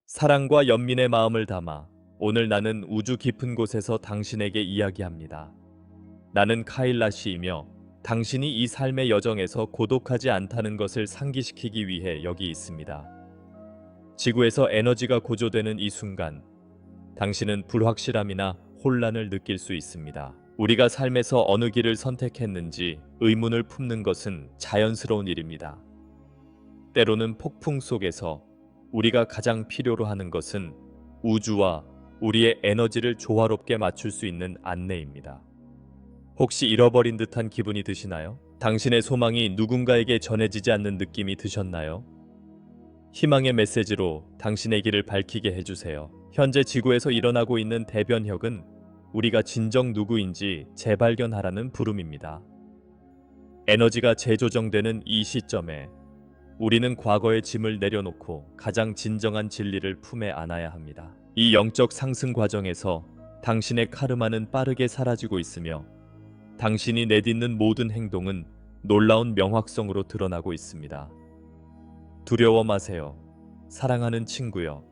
사랑과 연민의 마음을 담아 오늘 나는 우주 깊은 곳에서 당신에게 이야기합니다. 나는 카일라시이며 당신이 이 삶의 여정에서 고독하지 않다는 것을 상기시키기 위해 여기 있습니다. 지구에서 에너지가 고조되는 이 순간, 당신은 불확실함이나 혼란을 느낄 수 있습니다. 우리가 삶에서 어느 길을 선택했는지 의문을 품는 것은 자연스러운 일입니다. 때로는 폭풍 속에서 우리가 가장 필요로 하는 것은 우주와 우리의 에너지를 조화롭게 맞출 수 있는 안내입니다. 혹시 잃어버린 듯한 기분이 드시나요? 당신의 소망이 누군가에게 전해지지 않는 느낌이 드셨나요? 희망의 메시지로 당신의 길을 밝히게 해주세요. 현재 지구에서 일어나고 있는 대변혁은 우리가 진정 누구인지 재발견하라는 부름입니다. 에너지가 재조정되는 이 시점에 우리는 과거의 짐을 내려놓고 가장 진정한 진리를 품에 안아야 합니다. 이 영적 상승 과정에서 당신의 카르마는 빠르게 사라지고 있으며 당신이 내딛는 모든 행동은 놀라운 명확성으로 드러나고 있습니다. 두려워 마세요. 사랑하는 친구여.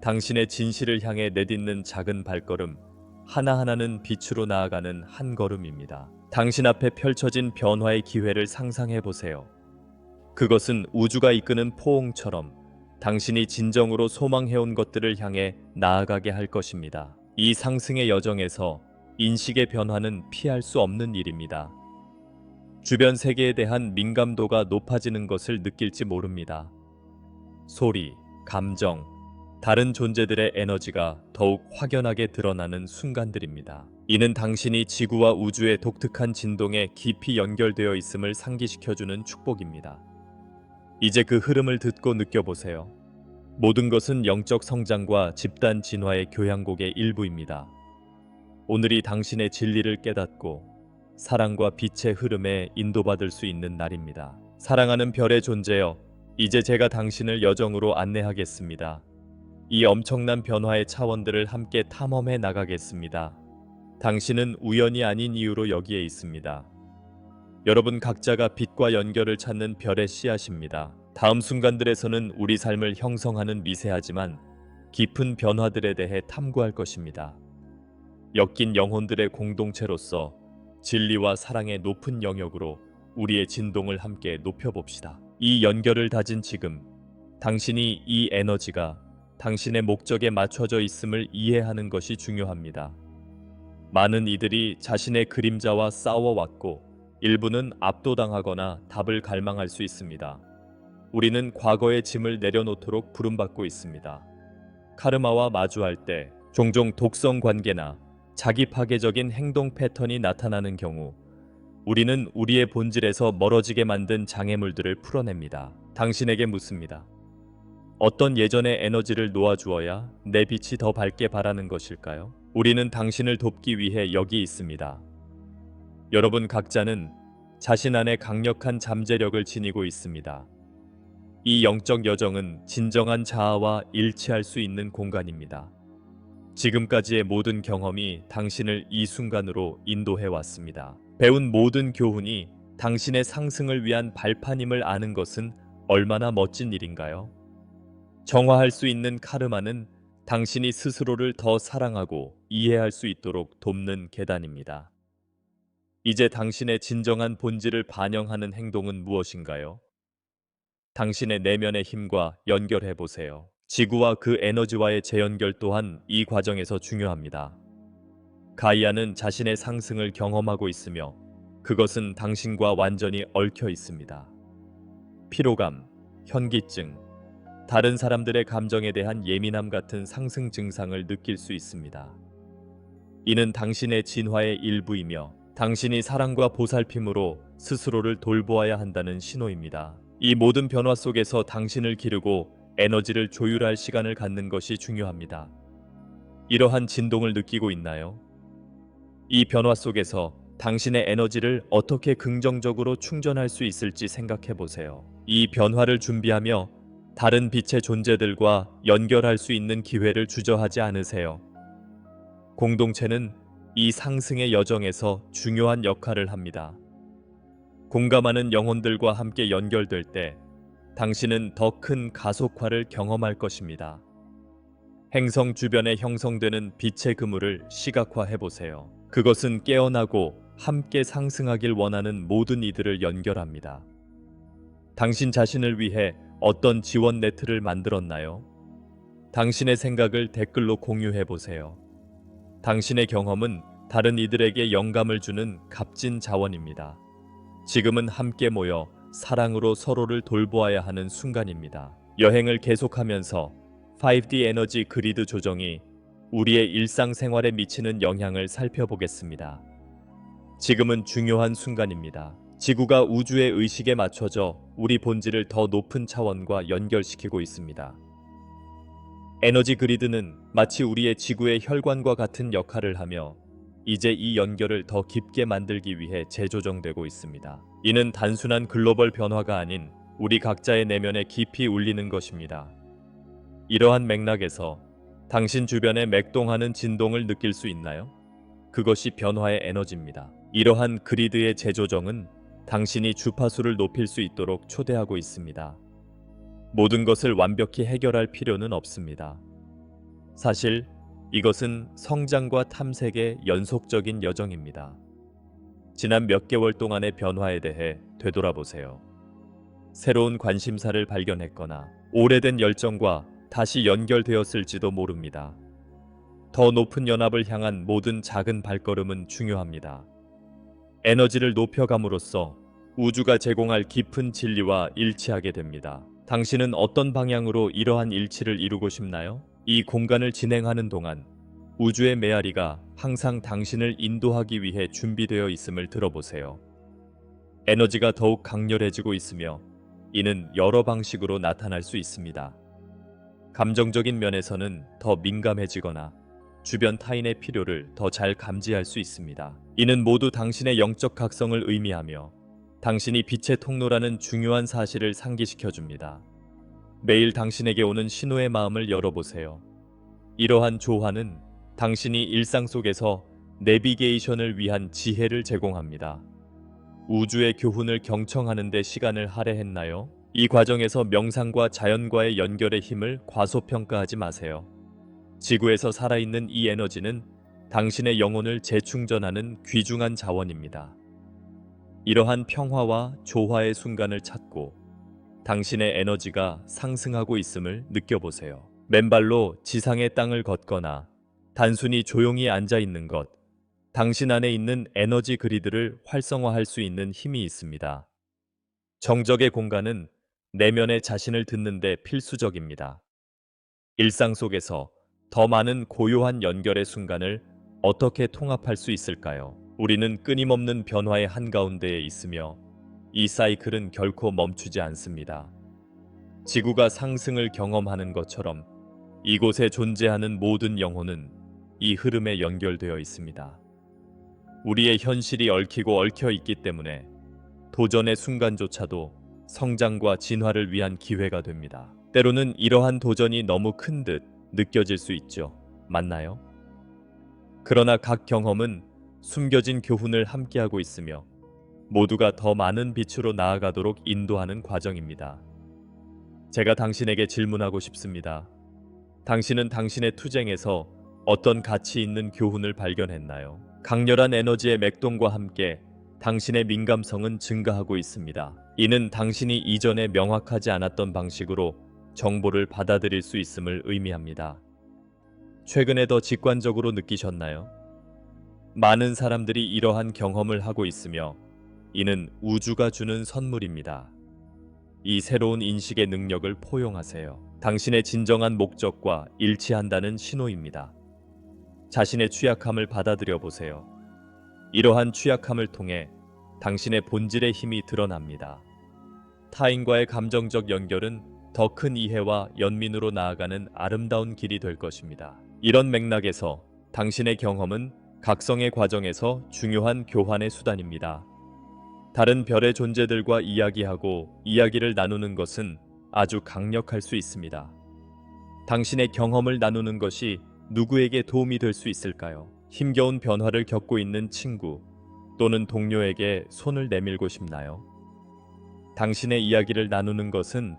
당신의 진실을 향해 내딛는 작은 발걸음, 하나하나는 빛으로 나아가는 한 걸음입니다. 당신 앞에 펼쳐진 변화의 기회를 상상해 보세요. 그것은 우주가 이끄는 포옹처럼 당신이 진정으로 소망해온 것들을 향해 나아가게 할 것입니다. 이 상승의 여정에서 인식의 변화는 피할 수 없는 일입니다. 주변 세계에 대한 민감도가 높아지는 것을 느낄지 모릅니다. 소리, 감정, 다른 존재들의 에너지가 더욱 확연하게 드러나는 순간들입니다. 이는 당신이 지구와 우주의 독특한 진동에 깊이 연결되어 있음을 상기시켜주는 축복입니다. 이제 그 흐름을 듣고 느껴보세요. 모든 것은 영적 성장과 집단 진화의 교향곡의 일부입니다. 오늘이 당신의 진리를 깨닫고 사랑과 빛의 흐름에 인도받을 수 있는 날입니다. 사랑하는 별의 존재여, 이제 제가 당신을 여정으로 안내하겠습니다. 이 엄청난 변화의 차원들을 함께 탐험해 나가겠습니다. 당신은 우연이 아닌 이유로 여기에 있습니다. 여러분 각자가 빛과 연결을 찾는 별의 씨앗입니다. 다음 순간들에서는 우리 삶을 형성하는 미세하지만 깊은 변화들에 대해 탐구할 것입니다. 엮인 영혼들의 공동체로서 진리와 사랑의 높은 영역으로 우리의 진동을 함께 높여봅시다. 이 연결을 다진 지금, 당신이 이 에너지가 당신의 목적에 맞춰져 있음을 이해하는 것이 중요합니다. 많은 이들이 자신의 그림자와 싸워왔고 일부는 압도당하거나 답을 갈망할 수 있습니다. 우리는 과거의 짐을 내려놓도록 부름받고 있습니다. 카르마와 마주할 때 종종 독성 관계나 자기 파괴적인 행동 패턴이 나타나는 경우 우리는 우리의 본질에서 멀어지게 만든 장애물들을 풀어냅니다. 당신에게 묻습니다. 어떤 예전의 에너지를 놓아주어야 내 빛이 더 밝게 바라는 것일까요? 우리는 당신을 돕기 위해 여기 있습니다. 여러분 각자는 자신 안에 강력한 잠재력을 지니고 있습니다. 이 영적 여정은 진정한 자아와 일치할 수 있는 공간입니다. 지금까지의 모든 경험이 당신을 이 순간으로 인도해 왔습니다. 배운 모든 교훈이 당신의 상승을 위한 발판임을 아는 것은 얼마나 멋진 일인가요? 정화할 수 있는 카르마는 당신이 스스로를 더 사랑하고 이해할 수 있도록 돕는 계단입니다. 이제 당신의 진정한 본질을 반영하는 행동은 무엇인가요? 당신의 내면의 힘과 연결해 보세요. 지구와 그 에너지와의 재연결 또한 이 과정에서 중요합니다. 가이아는 자신의 상승을 경험하고 있으며 그것은 당신과 완전히 얽혀 있습니다. 피로감, 현기증, 다른 사람들의 감정에 대한 예민함 같은 상승 증상을 느낄 수 있습니다. 이는 당신의 진화의 일부이며 당신이 사랑과 보살핌으로 스스로를 돌보아야 한다는 신호입니다. 이 모든 변화 속에서 당신을 기르고 에너지를 조율할 시간을 갖는 것이 중요합니다. 이러한 진동을 느끼고 있나요? 이 변화 속에서 당신의 에너지를 어떻게 긍정적으로 충전할 수 있을지 생각해 보세요. 이 변화를 준비하며 다른 빛의 존재들과 연결할 수 있는 기회를 주저하지 않으세요. 공동체는 이 상승의 여정에서 중요한 역할을 합니다. 공감하는 영혼들과 함께 연결될 때 당신은 더 큰 가속화를 경험할 것입니다. 행성 주변에 형성되는 빛의 그물을 시각화해 보세요. 그것은 깨어나고 함께 상승하길 원하는 모든 이들을 연결합니다. 당신 자신을 위해 어떤 지원 네트를 만들었나요? 당신의 생각을 댓글로 공유해 보세요. 당신의 경험은 다른 이들에게 영감을 주는 값진 자원입니다. 지금은 함께 모여 사랑으로 서로를 돌보아야 하는 순간입니다. 여행을 계속하면서 5D 에너지 그리드 조정이 우리의 일상생활에 미치는 영향을 살펴보겠습니다. 지금은 중요한 순간입니다. 지구가 우주의 의식에 맞춰져 우리 본질을 더 높은 차원과 연결시키고 있습니다. 에너지 그리드는 마치 우리의 지구의 혈관과 같은 역할을 하며 이제 이 연결을 더 깊게 만들기 위해 재조정되고 있습니다. 이는 단순한 글로벌 변화가 아닌 우리 각자의 내면에 깊이 울리는 것입니다. 이러한 맥락에서 당신 주변에 맥동하는 진동을 느낄 수 있나요? 그것이 변화의 에너지입니다. 이러한 그리드의 재조정은 당신이 주파수를 높일 수 있도록 초대하고 있습니다. 모든 것을 완벽히 해결할 필요는 없습니다. 사실 이것은 성장과 탐색의 연속적인 여정입니다. 지난 몇 개월 동안의 변화에 대해 되돌아보세요. 새로운 관심사를 발견했거나 오래된 열정과 다시 연결되었을지도 모릅니다. 더 높은 연합을 향한 모든 작은 발걸음은 중요합니다. 에너지를 높여감으로써 우주가 제공할 깊은 진리와 일치하게 됩니다. 당신은 어떤 방향으로 이러한 일치를 이루고 싶나요? 이 공간을 진행하는 동안 우주의 메아리가 항상 당신을 인도하기 위해 준비되어 있음을 들어보세요. 에너지가 더욱 강렬해지고 있으며 이는 여러 방식으로 나타날 수 있습니다. 감정적인 면에서는 더 민감해지거나 주변 타인의 필요를 더 잘 감지할 수 있습니다. 이는 모두 당신의 영적 각성을 의미하며 당신이 빛의 통로라는 중요한 사실을 상기시켜 줍니다. 매일 당신에게 오는 신호의 마음을 열어보세요. 이러한 조화는 당신이 일상 속에서 내비게이션을 위한 지혜를 제공합니다. 우주의 교훈을 경청하는 데 시간을 할애했나요? 이 과정에서 명상과 자연과의 연결의 힘을 과소평가하지 마세요. 지구에서 살아있는 이 에너지는 당신의 영혼을 재충전하는 귀중한 자원입니다. 이러한 평화와 조화의 순간을 찾고 당신의 에너지가 상승하고 있음을 느껴보세요. 맨발로 지상의 땅을 걷거나 단순히 조용히 앉아 있는 것, 당신 안에 있는 에너지 그리드를 활성화할 수 있는 힘이 있습니다. 정적의 공간은 내면의 자신을 듣는 데 필수적입니다. 일상 속에서 더 많은 고요한 연결의 순간을 어떻게 통합할 수 있을까요? 우리는 끊임없는 변화의 한가운데에 있으며 이 사이클은 결코 멈추지 않습니다. 지구가 상승을 경험하는 것처럼 이곳에 존재하는 모든 영혼은 이 흐름에 연결되어 있습니다. 우리의 현실이 얽히고 얽혀 있기 때문에 도전의 순간조차도 성장과 진화를 위한 기회가 됩니다. 때로는 이러한 도전이 너무 큰 듯 느껴질 수 있죠. 맞나요? 그러나 각 경험은 숨겨진 교훈을 함께하고 있으며 모두가 더 많은 빛으로 나아가도록 인도하는 과정입니다. 제가 당신에게 질문하고 싶습니다. 당신은 당신의 투쟁에서 어떤 가치 있는 교훈을 발견했나요? 강렬한 에너지의 맥동과 함께 당신의 민감성은 증가하고 있습니다. 이는 당신이 이전에 명확하지 않았던 방식으로 정보를 받아들일 수 있음을 의미합니다. 최근에 더 직관적으로 느끼셨나요? 많은 사람들이 이러한 경험을 하고 있으며 이는 우주가 주는 선물입니다. 이 새로운 인식의 능력을 포용하세요. 당신의 진정한 목적과 일치한다는 신호입니다. 자신의 취약함을 받아들여 보세요. 이러한 취약함을 통해 당신의 본질의 힘이 드러납니다. 타인과의 감정적 연결은 더 큰 이해와 연민으로 나아가는 아름다운 길이 될 것입니다. 이런 맥락에서 당신의 경험은 각성의 과정에서 중요한 교환의 수단입니다. 다른 별의 존재들과 이야기하고 이야기를 나누는 것은 아주 강력할 수 있습니다. 당신의 경험을 나누는 것이 누구에게 도움이 될 수 있을까요? 힘겨운 변화를 겪고 있는 친구 또는 동료에게 손을 내밀고 싶나요? 당신의 이야기를 나누는 것은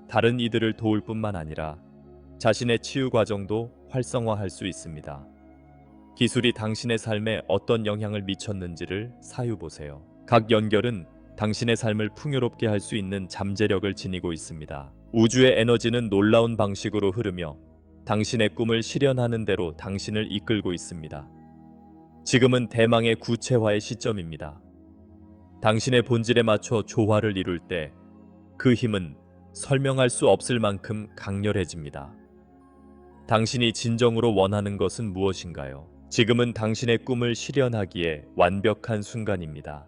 다른 이들을 도울 뿐만 아니라 자신의 치유 과정도 활성화할 수 있습니다. 기술이 당신의 삶에 어떤 영향을 미쳤는지를 사유보세요. 각 연결은 당신의 삶을 풍요롭게 할 수 있는 잠재력을 지니고 있습니다. 우주의 에너지는 놀라운 방식으로 흐르며 당신의 꿈을 실현하는 대로 당신을 이끌고 있습니다. 지금은 대망의 구체화의 시점입니다. 당신의 본질에 맞춰 조화를 이룰 때 그 힘은 설명할 수 없을 만큼 강렬해집니다. 당신이 진정으로 원하는 것은 무엇인가요? 지금은 당신의 꿈을 실현하기에 완벽한 순간입니다.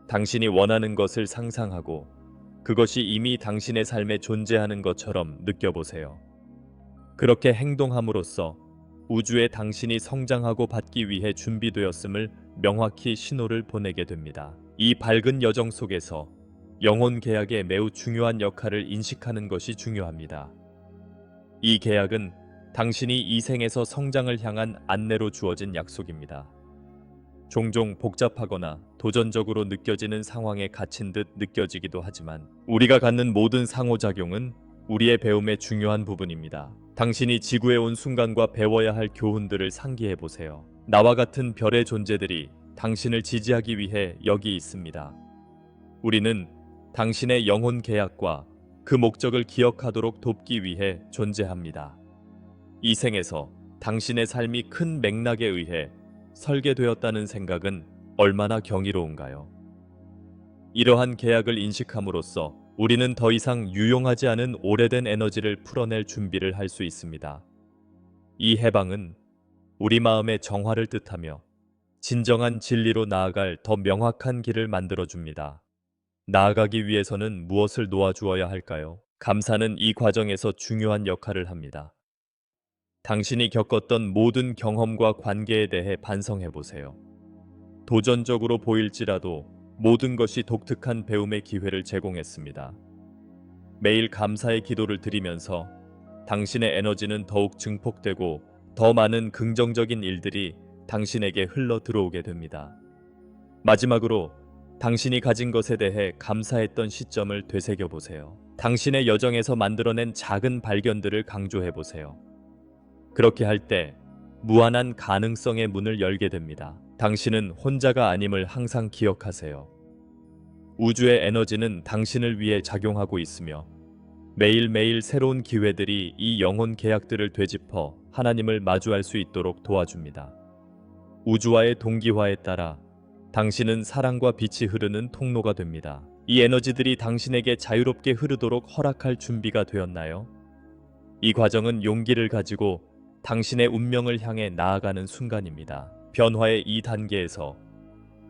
당신이 원하는 것을 상상하고 그것이 이미 당신의 삶에 존재하는 것처럼 느껴보세요. 그렇게 행동함으로써 우주에 당신이 성장하고 받기 위해 준비되었음을 명확히 신호를 보내게 됩니다. 이 밝은 여정 속에서 영혼 계약의 매우 중요한 역할을 인식하는 것이 중요합니다. 이 계약은 당신이 이 생에서 성장을 향한 안내로 주어진 약속입니다. 종종 복잡하거나 도전적으로 느껴지는 상황에 갇힌 듯 느껴지기도 하지만 우리가 갖는 모든 상호작용은 우리의 배움의 중요한 부분입니다. 당신이 지구에 온 순간과 배워야 할 교훈들을 상기해 보세요. 나와 같은 별의 존재들이 당신을 지지하기 위해 여기 있습니다. 우리는 당신의 영혼 계약과 그 목적을 기억하도록 돕기 위해 존재합니다. 이 생에서 당신의 삶이 큰 맥락에 의해 설계되었다는 생각은 얼마나 경이로운가요? 이러한 계약을 인식함으로써 우리는 더 이상 유용하지 않은 오래된 에너지를 풀어낼 준비를 할 수 있습니다. 이 해방은 우리 마음의 정화를 뜻하며 진정한 진리로 나아갈 더 명확한 길을 만들어줍니다. 나아가기 위해서는 무엇을 놓아주어야 할까요? 감사는 이 과정에서 중요한 역할을 합니다. 당신이 겪었던 모든 경험과 관계에 대해 반성해 보세요. 도전적으로 보일지라도 모든 것이 독특한 배움의 기회를 제공했습니다. 매일 감사의 기도를 드리면서 당신의 에너지는 더욱 증폭되고 더 많은 긍정적인 일들이 당신에게 흘러 들어오게 됩니다. 마지막으로 당신이 가진 것에 대해 감사했던 시점을 되새겨 보세요. 당신의 여정에서 만들어낸 작은 발견들을 강조해 보세요. 그렇게 할 때 무한한 가능성의 문을 열게 됩니다. 당신은 혼자가 아님을 항상 기억하세요. 우주의 에너지는 당신을 위해 작용하고 있으며 매일매일 새로운 기회들이 이 영혼 계약들을 되짚어 하나님을 마주할 수 있도록 도와줍니다. 우주와의 동기화에 따라 당신은 사랑과 빛이 흐르는 통로가 됩니다. 이 에너지들이 당신에게 자유롭게 흐르도록 허락할 준비가 되었나요? 이 과정은 용기를 가지고 당신의 운명을 향해 나아가는 순간입니다. 변화의 이 단계에서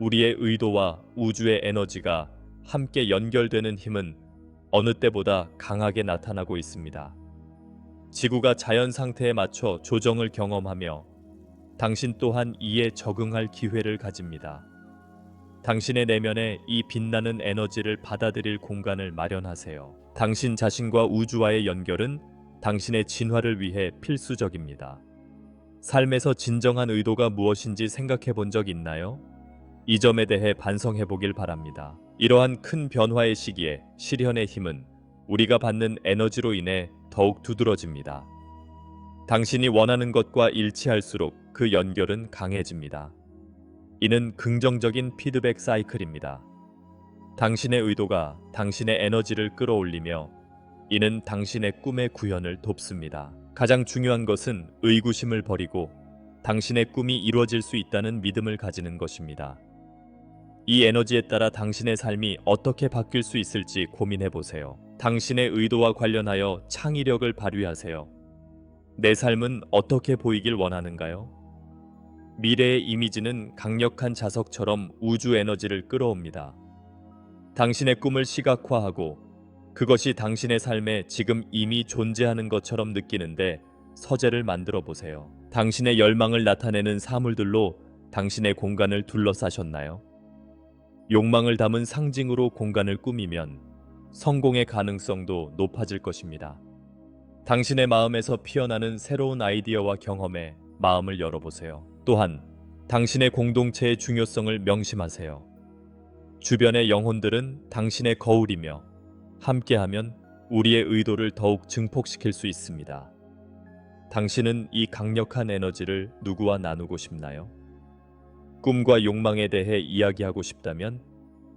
우리의 의도와 우주의 에너지가 함께 연결되는 힘은 어느 때보다 강하게 나타나고 있습니다. 지구가 자연 상태에 맞춰 조정을 경험하며 당신 또한 이에 적응할 기회를 가집니다. 당신의 내면에 이 빛나는 에너지를 받아들일 공간을 마련하세요. 당신 자신과 우주와의 연결은 당신의 진화를 위해 필수적입니다. 삶에서 진정한 의도가 무엇인지 생각해 본 적 있나요? 이 점에 대해 반성해 보길 바랍니다. 이러한 큰 변화의 시기에 실현의 힘은 우리가 받는 에너지로 인해 더욱 두드러집니다. 당신이 원하는 것과 일치할수록 그 연결은 강해집니다. 이는 긍정적인 피드백 사이클입니다. 당신의 의도가 당신의 에너지를 끌어올리며 이는 당신의 꿈의 구현을 돕습니다. 가장 중요한 것은 의구심을 버리고 당신의 꿈이 이루어질 수 있다는 믿음을 가지는 것입니다. 이 에너지에 따라 당신의 삶이 어떻게 바뀔 수 있을지 고민해 보세요. 당신의 의도와 관련하여 창의력을 발휘하세요. 내 삶은 어떻게 보이길 원하는가요? 미래의 이미지는 강력한 자석처럼 우주 에너지를 끌어옵니다. 당신의 꿈을 시각화하고 그것이 당신의 삶에 지금 이미 존재하는 것처럼 느끼는데 서재를 만들어 보세요. 당신의 열망을 나타내는 사물들로 당신의 공간을 둘러싸셨나요? 욕망을 담은 상징으로 공간을 꾸미면 성공의 가능성도 높아질 것입니다. 당신의 마음에서 피어나는 새로운 아이디어와 경험에 마음을 열어보세요. 또한 당신의 공동체의 중요성을 명심하세요. 주변의 영혼들은 당신의 거울이며 함께하면 우리의 의도를 더욱 증폭시킬 수 있습니다. 당신은 이 강력한 에너지를 누구와 나누고 싶나요? 꿈과 욕망에 대해 이야기하고 싶다면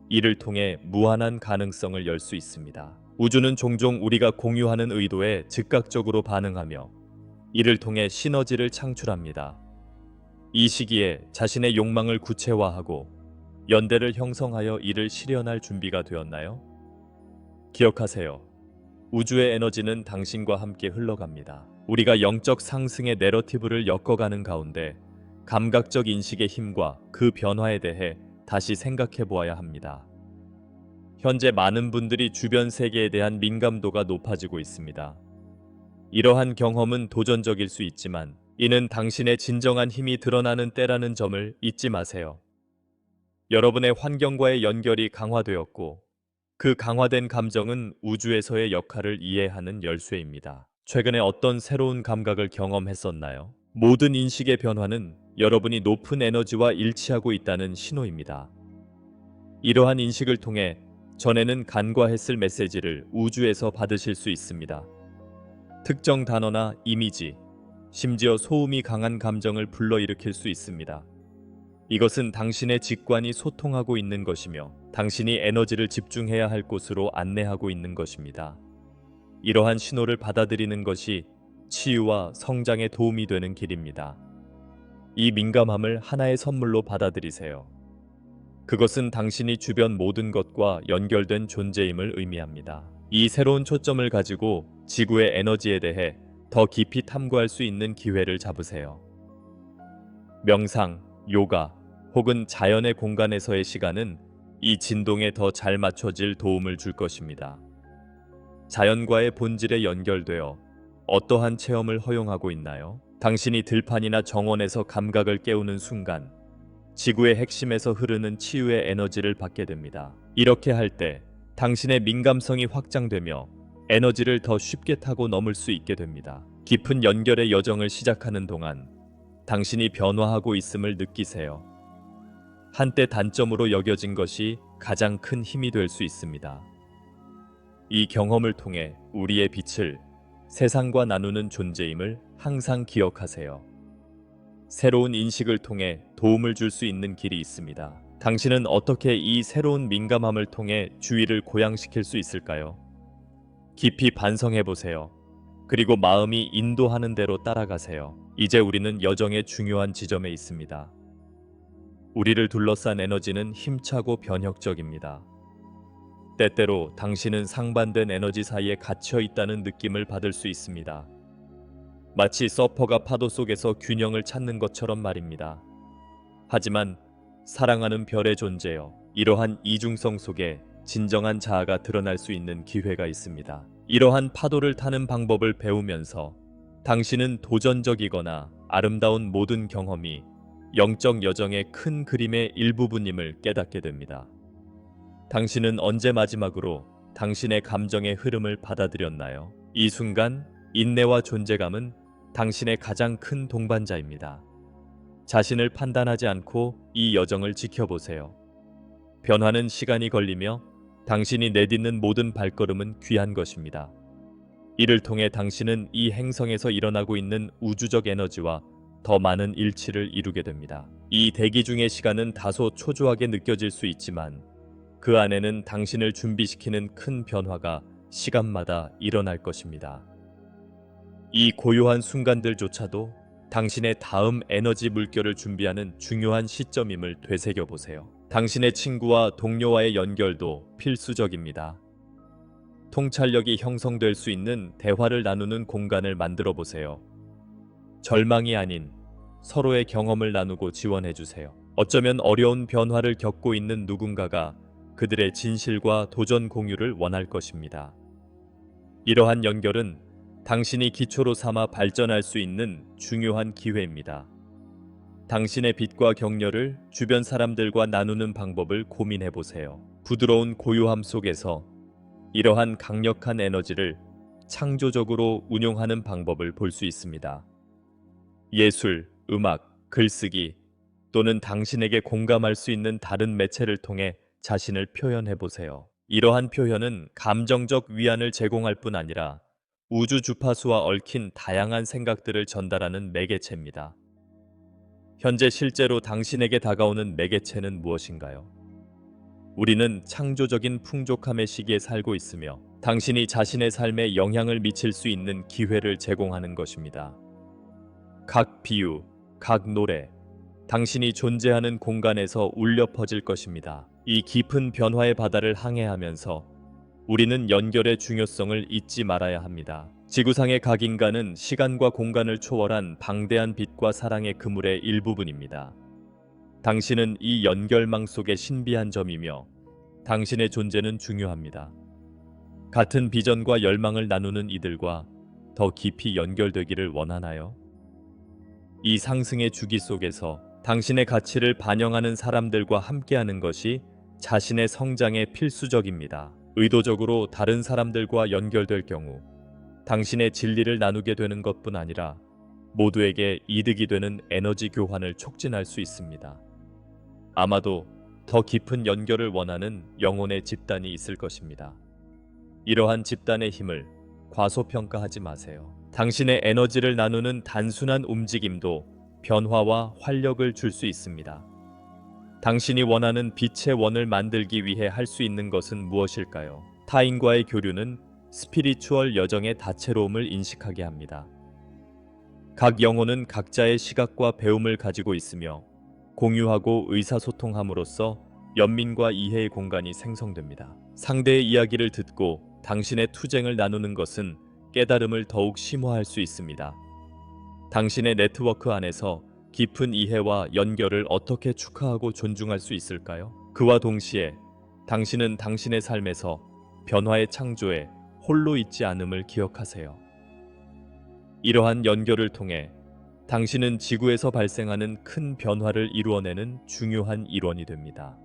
이를 통해 무한한 가능성을 열 수 있습니다. 우주는 종종 우리가 공유하는 의도에 즉각적으로 반응하며 이를 통해 시너지를 창출합니다. 이 시기에 자신의 욕망을 구체화하고 연대를 형성하여 이를 실현할 준비가 되었나요? 기억하세요. 우주의 에너지는 당신과 함께 흘러갑니다. 우리가 영적 상승의 내러티브를 엮어가는 가운데 감각적 인식의 힘과 그 변화에 대해 다시 생각해 보아야 합니다. 현재 많은 분들이 주변 세계에 대한 민감도가 높아지고 있습니다. 이러한 경험은 도전적일 수 있지만 이는 당신의 진정한 힘이 드러나는 때라는 점을 잊지 마세요. 여러분의 환경과의 연결이 강화되었고 그 강화된 감정은 우주에서의 역할을 이해하는 열쇠입니다. 최근에 어떤 새로운 감각을 경험했었나요? 모든 인식의 변화는 여러분이 높은 에너지와 일치하고 있다는 신호입니다. 이러한 인식을 통해 전에는 간과했을 메시지를 우주에서 받으실 수 있습니다. 특정 단어나 이미지, 심지어 소음이 강한 감정을 불러일으킬 수 있습니다. 이것은 당신의 직관이 소통하고 있는 것이며 당신이 에너지를 집중해야 할 곳으로 안내하고 있는 것입니다. 이러한 신호를 받아들이는 것이 치유와 성장에 도움이 되는 길입니다. 이 민감함을 하나의 선물로 받아들이세요. 그것은 당신이 주변 모든 것과 연결된 존재임을 의미합니다. 이 새로운 초점을 가지고 지구의 에너지에 대해 더 깊이 탐구할 수 있는 기회를 잡으세요. 명상, 요가 혹은 자연의 공간에서의 시간은 이 진동에 더 잘 맞춰질 도움을 줄 것입니다. 자연과의 본질에 연결되어 어떠한 체험을 허용하고 있나요? 당신이 들판이나 정원에서 감각을 깨우는 순간 지구의 핵심에서 흐르는 치유의 에너지를 받게 됩니다. 이렇게 할 때 당신의 민감성이 확장되며 에너지를 더 쉽게 타고 넘을 수 있게 됩니다. 깊은 연결의 여정을 시작하는 동안 당신이 변화하고 있음을 느끼세요. 한때 단점으로 여겨진 것이 가장 큰 힘이 될 수 있습니다. 이 경험을 통해 우리의 빛을 세상과 나누는 존재임을 항상 기억하세요. 새로운 인식을 통해 도움을 줄 수 있는 길이 있습니다. 당신은 어떻게 이 새로운 민감함을 통해 주의를 고양시킬 수 있을까요? 깊이 반성해 보세요. 그리고 마음이 인도하는 대로 따라가세요. 이제 우리는 여정의 중요한 지점에 있습니다. 우리를 둘러싼 에너지는 힘차고 변혁적입니다. 때때로 당신은 상반된 에너지 사이에 갇혀 있다는 느낌을 받을 수 있습니다. 마치 서퍼가 파도 속에서 균형을 찾는 것처럼 말입니다. 하지만 사랑하는 별의 존재여, 이러한 이중성 속에 진정한 자아가 드러날 수 있는 기회가 있습니다. 이러한 파도를 타는 방법을 배우면서 당신은 도전적이거나 아름다운 모든 경험이 영적 여정의 큰 그림의 일부분임을 깨닫게 됩니다. 당신은 언제 마지막으로 당신의 감정의 흐름을 받아들였나요? 이 순간 인내와 존재감은 당신의 가장 큰 동반자입니다. 자신을 판단하지 않고 이 여정을 지켜보세요. 변화는 시간이 걸리며 당신이 내딛는 모든 발걸음은 귀한 것입니다. 이를 통해 당신은 이 행성에서 일어나고 있는 우주적 에너지와 더 많은 일치를 이루게 됩니다. 이 대기 중의 시간은 다소 초조하게 느껴질 수 있지만 그 안에는 당신을 준비시키는 큰 변화가 시간마다 일어날 것입니다. 이 고요한 순간들조차도 당신의 다음 에너지 물결을 준비하는 중요한 시점임을 되새겨 보세요. 당신의 친구와 동료와의 연결도 필수적입니다. 통찰력이 형성될 수 있는 대화를 나누는 공간을 만들어 보세요. 절망이 아닌 서로의 경험을 나누고 지원해 주세요. 어쩌면 어려운 변화를 겪고 있는 누군가가 그들의 진실과 도전 공유를 원할 것입니다. 이러한 연결은 당신이 기초로 삼아 발전할 수 있는 중요한 기회입니다. 당신의 빛과 격려를 주변 사람들과 나누는 방법을 고민해 보세요. 부드러운 고요함 속에서 이러한 강력한 에너지를 창조적으로 운용하는 방법을 볼 수 있습니다. 예술, 음악, 글쓰기 또는 당신에게 공감할 수 있는 다른 매체를 통해 자신을 표현해 보세요. 이러한 표현은 감정적 위안을 제공할 뿐 아니라 우주 주파수와 얽힌 다양한 생각들을 전달하는 매개체입니다. 현재 실제로 당신에게 다가오는 매개체는 무엇인가요? 우리는 창조적인 풍족함의 시기에 살고 있으며 당신이 자신의 삶에 영향을 미칠 수 있는 기회를 제공하는 것입니다. 각 비유, 각 노래, 당신이 존재하는 공간에서 울려 퍼질 것입니다. 이 깊은 변화의 바다를 항해하면서 우리는 연결의 중요성을 잊지 말아야 합니다. 지구상의 각 인간은 시간과 공간을 초월한 방대한 빛과 사랑의 그물의 일부분입니다. 당신은 이 연결망 속의 신비한 점이며 당신의 존재는 중요합니다. 같은 비전과 열망을 나누는 이들과 더 깊이 연결되기를 원하나요? 이 상승의 주기 속에서 당신의 가치를 반영하는 사람들과 함께하는 것이 자신의 성장에 필수적입니다. 의도적으로 다른 사람들과 연결될 경우 당신의 진리를 나누게 되는 것뿐 아니라 모두에게 이득이 되는 에너지 교환을 촉진할 수 있습니다. 아마도 더 깊은 연결을 원하는 영혼의 집단이 있을 것입니다. 이러한 집단의 힘을 과소평가하지 마세요. 당신의 에너지를 나누는 단순한 움직임도 변화와 활력을 줄 수 있습니다. 당신이 원하는 빛의 원을 만들기 위해 할 수 있는 것은 무엇일까요? 타인과의 교류는 스피리추얼 여정의 다채로움을 인식하게 합니다. 각 영혼은 각자의 시각과 배움을 가지고 있으며 공유하고 의사소통함으로써 연민과 이해의 공간이 생성됩니다. 상대의 이야기를 듣고 당신의 투쟁을 나누는 것은 깨달음을 더욱 심화할 수 있습니다. 당신의 네트워크 안에서 깊은 이해와 연결을 어떻게 축하하고 존중할 수 있을까요? 그와 동시에 당신은 당신의 삶에서 변화의 창조에 홀로 있지 않음을 기억하세요. 이러한 연결을 통해 당신은 지구에서 발생하는 큰 변화를 이루어내는 중요한 일원이 됩니다.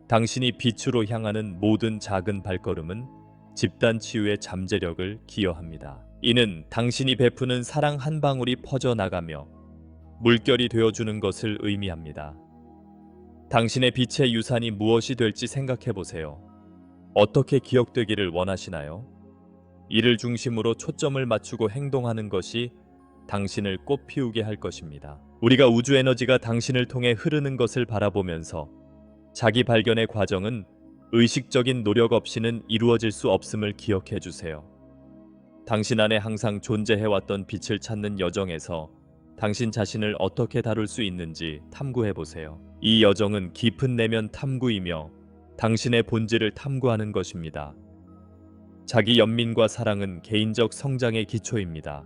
당신이 빛으로 향하는 모든 작은 발걸음은 집단 치유의 잠재력을 기여합니다. 이는 당신이 베푸는 사랑 한 방울이 퍼져나가며 물결이 되어주는 것을 의미합니다. 당신의 빛의 유산이 무엇이 될지 생각해 보세요. 어떻게 기억되기를 원하시나요? 이를 중심으로 초점을 맞추고 행동하는 것이 당신을 꽃피우게 할 것입니다. 우리가 우주 에너지가 당신을 통해 흐르는 것을 바라보면서 자기 발견의 과정은 의식적인 노력 없이는 이루어질 수 없음을 기억해 주세요. 당신 안에 항상 존재해왔던 빛을 찾는 여정에서 당신 자신을 어떻게 다룰 수 있는지 탐구해 보세요. 이 여정은 깊은 내면 탐구이며 당신의 본질을 탐구하는 것입니다. 자기 연민과 사랑은 개인적 성장의 기초입니다.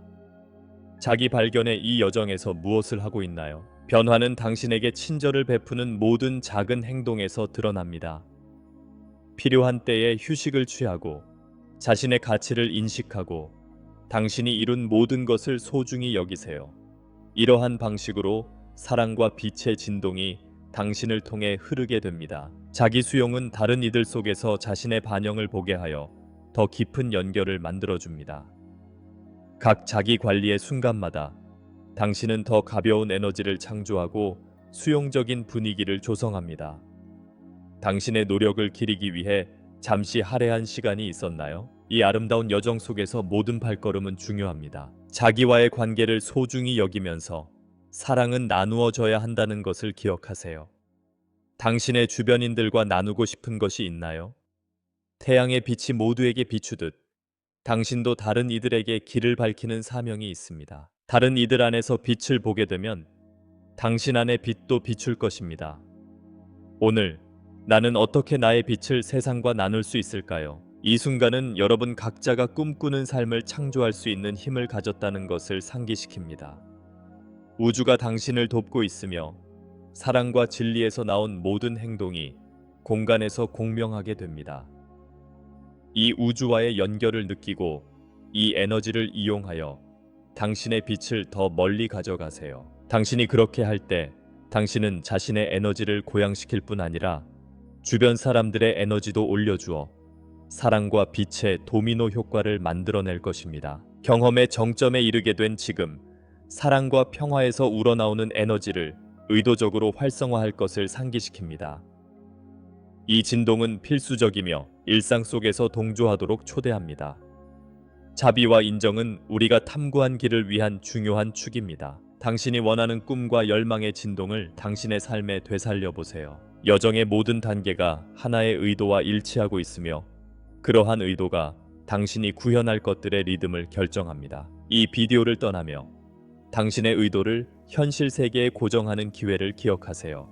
자기 발견의 이 여정에서 무엇을 하고 있나요? 변화는 당신에게 친절을 베푸는 모든 작은 행동에서 드러납니다. 필요한 때에 휴식을 취하고 자신의 가치를 인식하고 당신이 이룬 모든 것을 소중히 여기세요. 이러한 방식으로 사랑과 빛의 진동이 당신을 통해 흐르게 됩니다. 자기 수용은 다른 이들 속에서 자신의 반영을 보게 하여 더 깊은 연결을 만들어줍니다. 각 자기 관리의 순간마다 당신은 더 가벼운 에너지를 창조하고 수용적인 분위기를 조성합니다. 당신의 노력을 기리기 위해 잠시 할애한 시간이 있었나요? 이 아름다운 여정 속에서 모든 발걸음은 중요합니다. 자기와의 관계를 소중히 여기면서 사랑은 나누어져야 한다는 것을 기억하세요. 당신의 주변인들과 나누고 싶은 것이 있나요? 태양의 빛이 모두에게 비추듯 당신도 다른 이들에게 길을 밝히는 사명이 있습니다. 다른 이들 안에서 빛을 보게 되면 당신 안의 빛도 비출 것입니다. 오늘 나는 어떻게 나의 빛을 세상과 나눌 수 있을까요? 이 순간은 여러분 각자가 꿈꾸는 삶을 창조할 수 있는 힘을 가졌다는 것을 상기시킵니다. 우주가 당신을 돕고 있으며 사랑과 진리에서 나온 모든 행동이 공간에서 공명하게 됩니다. 이 우주와의 연결을 느끼고 이 에너지를 이용하여 당신의 빛을 더 멀리 가져가세요. 당신이 그렇게 할 때 당신은 자신의 에너지를 고양시킬 뿐 아니라 주변 사람들의 에너지도 올려주어 사랑과 빛의 도미노 효과를 만들어낼 것입니다. 경험의 정점에 이르게 된 지금, 사랑과 평화에서 우러나오는 에너지를 의도적으로 활성화할 것을 상기시킵니다. 이 진동은 필수적이며 일상 속에서 동조하도록 초대합니다. 자비와 인정은 우리가 탐구한 길을 위한 중요한 축입니다. 당신이 원하는 꿈과 열망의 진동을 당신의 삶에 되살려 보세요. 여정의 모든 단계가 하나의 의도와 일치하고 있으며 그러한 의도가 당신이 구현할 것들의 리듬을 결정합니다. 이 비디오를 떠나며 당신의 의도를 현실 세계에 고정하는 기회를 기억하세요.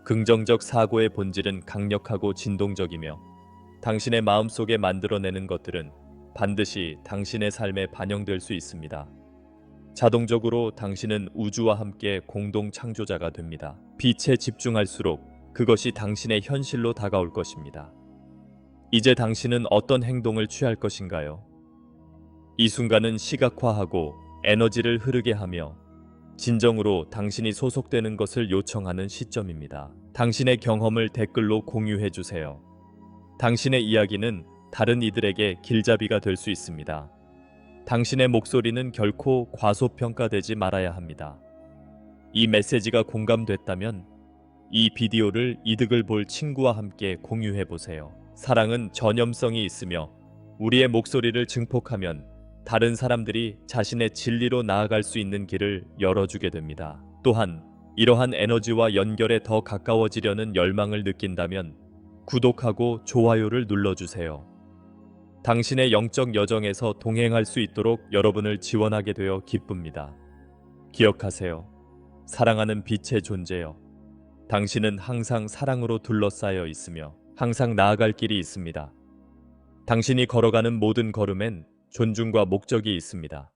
긍정적 사고의 본질은 강력하고 진동적이며 당신의 마음속에 만들어내는 것들은 반드시 당신의 삶에 반영될 수 있습니다. 자동적으로 당신은 우주와 함께 공동 창조자가 됩니다. 빛에 집중할수록 그것이 당신의 현실로 다가올 것입니다. 이제 당신은 어떤 행동을 취할 것인가요? 이 순간은 시각화하고 에너지를 흐르게 하며 진정으로 당신이 소속되는 것을 요청하는 시점입니다. 당신의 경험을 댓글로 공유해 주세요. 당신의 이야기는 다른 이들에게 길잡이가 될 수 있습니다. 당신의 목소리는 결코 과소평가되지 말아야 합니다. 이 메시지가 공감됐다면 이 비디오를 이득을 볼 친구와 함께 공유해 보세요. 사랑은 전염성이 있으며 우리의 목소리를 증폭하면 다른 사람들이 자신의 진리로 나아갈 수 있는 길을 열어주게 됩니다. 또한 이러한 에너지와 연결에 더 가까워지려는 열망을 느낀다면 구독하고 좋아요를 눌러주세요. 당신의 영적 여정에서 동행할 수 있도록 여러분을 지원하게 되어 기쁩니다. 기억하세요. 사랑하는 빛의 존재여. 당신은 항상 사랑으로 둘러싸여 있으며 항상 나아갈 길이 있습니다. 당신이 걸어가는 모든 걸음엔 존중과 목적이 있습니다.